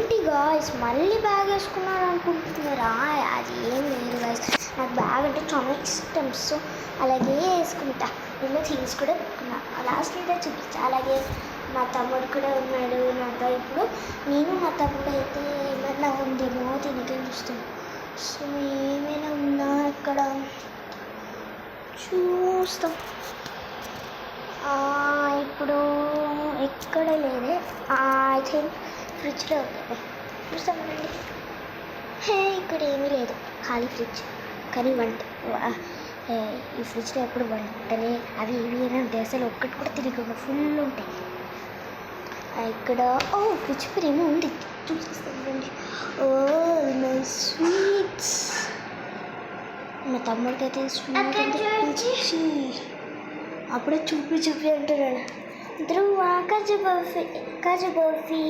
ఏంటి గాయ్స్ మళ్ళీ బ్యాగ్ వేసుకున్నారు అనుకుంటున్నారా? అది ఏం లేదు గాయ్స్, నాకు బ్యాగ్ అంటే చాలా ఇష్టం. సో అలాగే వేసుకుంటా. నేను థింగ్స్ కూడా పెట్టుకున్నా, లాస్ట్ వీడియో చూపించా. అలాగే మా తమ్ముడు కూడా ఉన్నాడు నాతో. ఇప్పుడు నేను మా తమ్ముడు అయితే ఏమైనా ఉందేమో తినకే చూస్తాం. సో ఏమైనా ఉందా ఇక్కడ చూస్తాం. ఇప్పుడు ఎక్కడ లేదే. ఐ థింక్ ఫ్రిడ్జ్లో ఉంది, చూస్తామండి. ఇక్కడ ఏమీ లేదు, ఖాళీ ఫ్రిడ్జ్. కానీ ఈ ఫ్రిడ్జ్లో ఎప్పుడు వంటనే అవి ఇవి అని ఉంటాయి. అసలు ఒక్కటి కూడా తిరిగి ఫుల్ ఉంటాయి ఇక్కడ. ఫ్రిడ్జ్ పేరు ఏమో ఉంది, చూసేస్తానండి. My sweets. మా తమ్ముడికి అయితే స్వీట్ పిచ్చి. అప్పుడే చూపి అంటున్నాడు. ధ్రువ కాజు బర్ఫీ.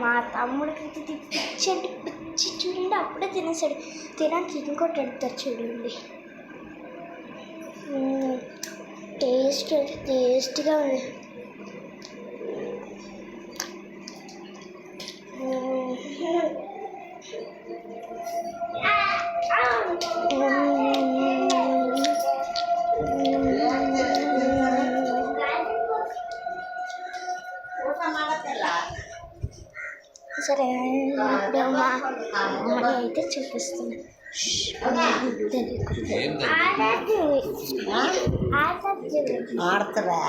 మా తమ్ముడికి అయితే పిచ్చి చూడండి, అప్పుడే తినేసాడు. తినడానికి ఇంకోటి అడుగుతారు చూడండి. టేస్ట్గా ఉంది. సరే ఇప్పుడు మా అమ్మని అయితే చూపిస్తుంది. ఆడతారా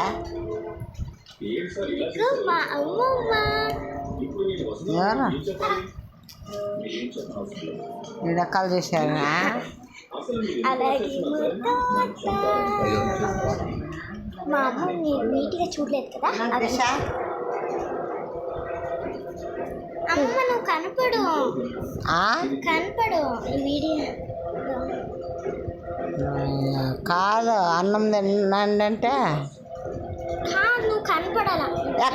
మా అమ్మమ్మ రకాలు చేశారా? అలాగే మా అమ్మ నీట్గా చూడలేదు కదా. అమ్మ నువ్వు కనపడు ఈ వీడియో కాదు. అన్నం తినండి అంటే నువ్వు కనపడాలా?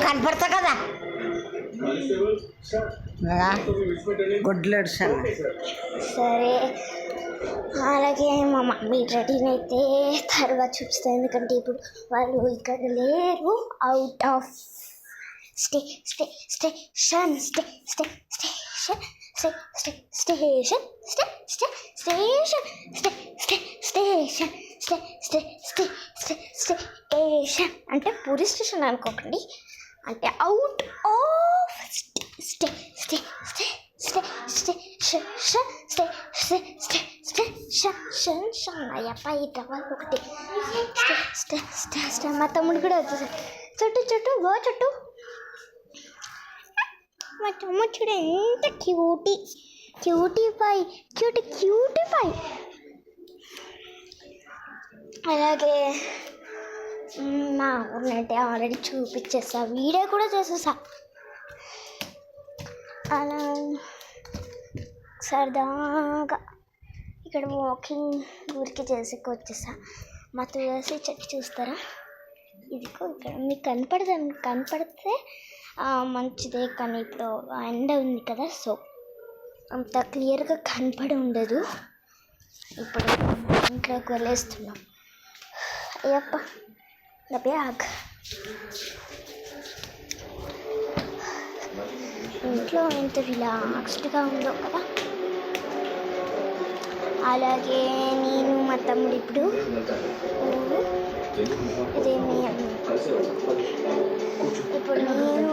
కనపడతా కదా, గుడ్లు. సరే అలాగే మా మమ్మీ రెడీని అయితే తర్వాత చూపిస్తాను, ఎందుకంటే ఇప్పుడు వాళ్ళు ఇక్కడ లేరు. అవుట్ ఆఫ్ స్టేషన్ అంటే పూరి స్టేషన్ అనుకోకండి, అంటే అవుట్ ఆఫ్ అయ్యప్ప ఈ డబ్బాలు ఒకటి. మా తమ్ముడు కూడా వచ్చేసాడు. చుట్టూ గో చుట్టూ. మా తమ్ముడు చూడ ఎంత క్యూటీ పై. అలాగే మా ఊరినైతే ఆల్రెడీ చూపించేసా, వీడియో కూడా చేసేసా. అలా సరదాగా ఇక్కడ వాకింగ్ ఊరికి వచ్చేసా. మా తులసి చెట్టు చూస్తారా? ఇదిగో ఇక్కడ మీకు కనపడితే మంచిదే, కానీ ఇప్పుడు ఎండ ఉంది కదా, సో అంత క్లియర్గా కనపడి ఉండదు. ఇప్పుడు ఇంట్లోకి వెళ్ళేస్తున్నాం. అయ్యప్ప నా బ్యాగ్. ఇంట్లో ఎంత రిలాక్స్డ్గా ఉందో కదా. అలాగే నేను మా తమ్ముడు ఇప్పుడు ఇదేమి ఇప్పుడు నేను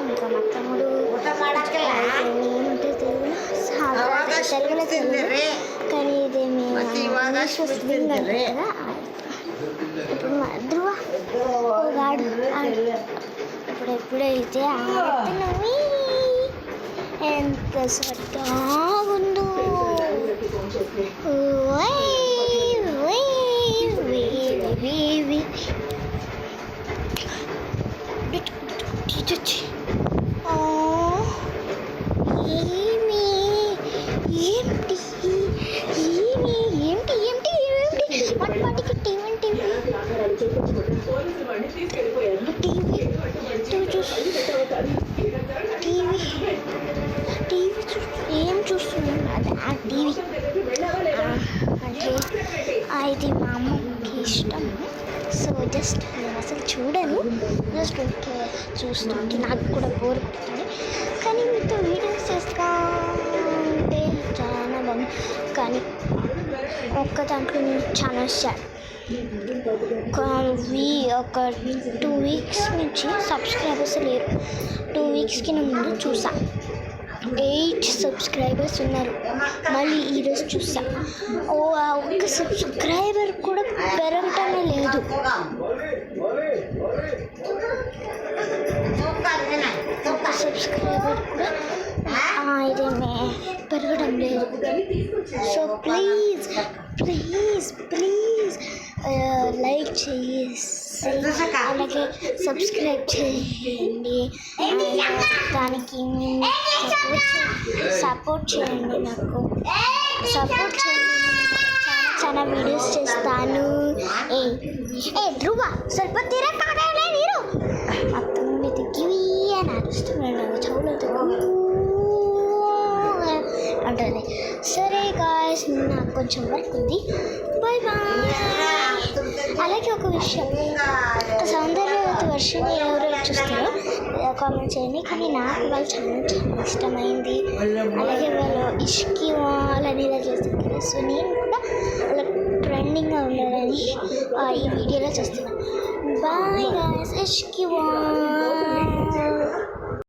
ఇంకా మా తమ్ముడు తెలుగులో కానీ ఇదేమి కదా. ఇప్పుడు ధ్రువ ఎప్పుడైతే ఆడుతున్నావి ఎంత సరదాగా ఉందో. ఏం చూస్తున్నాను అది ఆ టీవీ అంటే ఇది మా అమ్మకి ఇష్టం. సో జస్ట్ నేను అసలు చూడను, జస్ట్ ఓకే చూస్తుంటే నాకు కూడా బోర్ కొడుతుంది. కానీ మీతో వీడియోస్ చేస్తా ఉంటే చాలా బాగుంది. కానీ ఒక్క దాంట్లో నేను ఛానల్స్ ఒక 2 weeks నుంచి సబ్స్క్రైబర్స్ లేరు. 2 weeksకి నేను ముందు చూసా 8 సబ్స్క్రైబర్స్ ఉన్నారు. మళ్ళీ ఈరోజు చూసా ఆ ఒక్క సబ్స్క్రైబర్ కూడా పెరగటమే లేదు. ఒక్క సబ్స్క్రైబర్ కూడా ఇదేమే పెరగడం లేదు. So please please please like చేసి అలాగే సబ్స్క్రైబ్ చేయండి. దానికి సపోర్ట్ చేయండి, నాకు సపోర్ట్ చేయండి. చాలా వీడియోస్ చేస్తాను. ఏ ధ్రువ ಸ್ವಲ್ಪ తిరగలే మీరు మొత్తం వెతికివి అని అరుస్తున్నాడు చౌలతో అంటుంది. సరే గాయ్స్, నాకు కొంచెం వర్క్ ఉంది. Bye bye. అలాగే ఒక విషయం, సౌందర్యవతి వర్షిని ఎవరు చూస్తారో కామెంట్ చేయండి. కానీ నాకు వాళ్ళు చాలా చాలా ఇష్టమైంది. అలాగే వాళ్ళు ఇష్కి వాళ్ళని ఇలా చేస్తారు కదా, సో నేను కూడా అలా ట్రెండింగ్గా ఉండాలని ఈ వీడియోలో చేస్తున్నాను. Bye guys, ఇష్కి